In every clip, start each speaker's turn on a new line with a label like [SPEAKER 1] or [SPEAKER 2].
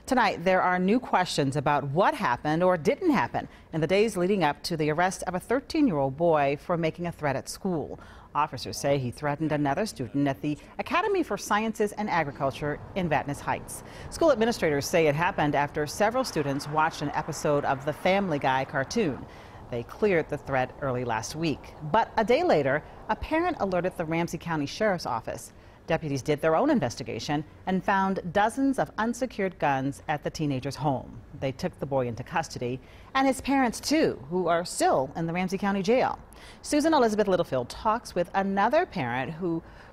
[SPEAKER 1] Tonight, there are new questions about what happened or didn't happen in the days leading up to the arrest of a 13-year-old boy for making a threat at school. Officers say he threatened another student at the Academy for Sciences and Agriculture in Vadnais Heights. School administrators say it happened after several students watched an episode of the Family Guy cartoon. They cleared the threat early last week. But a day later, a parent alerted the Ramsey County Sheriff's Office. Deputies did their own investigation and found dozens of unsecured guns at the teenager's home. They took the boy into custody, and his parents too, who are still in the Ramsey County Jail. Susan Elizabeth Littlefield talks with another parent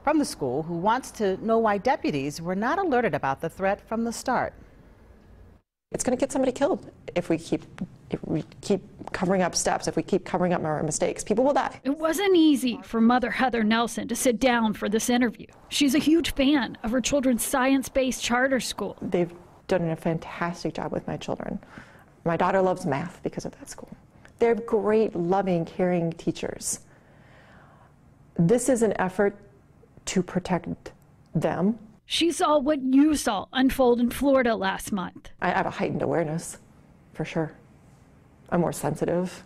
[SPEAKER 1] from the school who wants to know why deputies were not alerted about the threat from the start.
[SPEAKER 2] It's going to get somebody killed if we keep covering up steps, if we keep covering up our mistakes. People will die.
[SPEAKER 3] It wasn't easy for Mother Heather Nelson to sit down for this interview. She's a huge fan of her children's science-based charter school.
[SPEAKER 2] They've done a fantastic job with my children. My daughter loves math because of that school. They're great, loving, caring teachers. This is an effort to protect them.
[SPEAKER 3] She saw what you saw unfold in Florida last month.
[SPEAKER 2] I have a heightened awareness, for sure. I'm more sensitive.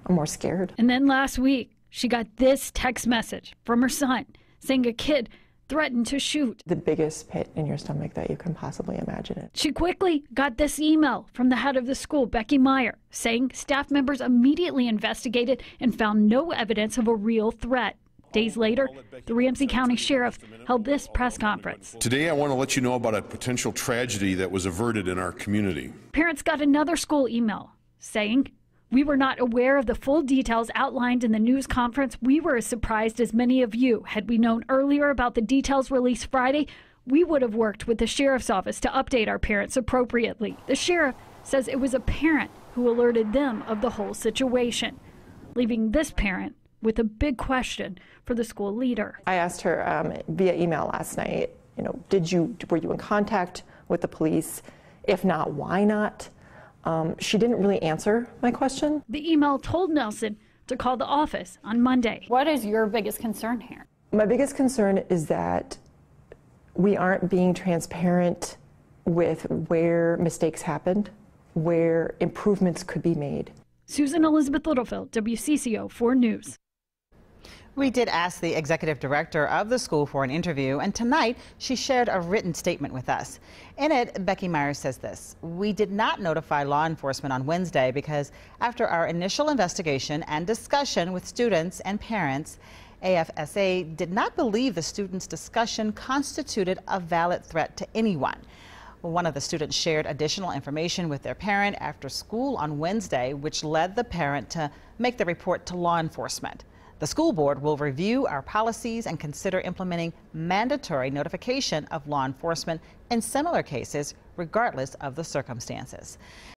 [SPEAKER 2] I'm more scared.
[SPEAKER 3] And then last week, she got this text message from her son saying a kid threatened to shoot.
[SPEAKER 2] The biggest pit in your stomach that you can possibly imagine it.
[SPEAKER 3] She quickly got this email from the head of the school, Becky Meyer, saying staff members immediately investigated and found no evidence of a real threat. Days later, the Ramsey County Sheriff held this press conference.
[SPEAKER 4] Today, I want to let you know about a potential tragedy that was averted in our community.
[SPEAKER 3] Parents got another school email saying, "We were not aware of the full details outlined in the news conference. We were as surprised as many of you. Had we known earlier about the details released Friday, we would have worked with the sheriff's office to update our parents appropriately." The sheriff says it was a parent who alerted them of the whole situation, leaving this parent with a big question for the school leader.
[SPEAKER 2] I asked her via email last night, were you in contact with the police? If not, why not? She didn't really answer my question.
[SPEAKER 3] The email told Nelson to call the office on Monday. What is your biggest concern here?
[SPEAKER 2] My biggest concern is that we aren't being transparent with where mistakes happened, where improvements could be made.
[SPEAKER 3] Susan Elizabeth Littlefield, WCCO 4 News.
[SPEAKER 1] We did ask the executive director of the school for an interview, and tonight she shared a written statement with us. In it, Becky Myers says this: "We did not notify law enforcement on Wednesday because after our initial investigation and discussion with students and parents, AFSA did not believe the students' discussion constituted a valid threat to anyone." One of the students shared additional information with their parent after school on Wednesday, which led the parent to make the report to law enforcement. The school board will review our policies and consider implementing mandatory notification of law enforcement in similar cases, regardless of the circumstances.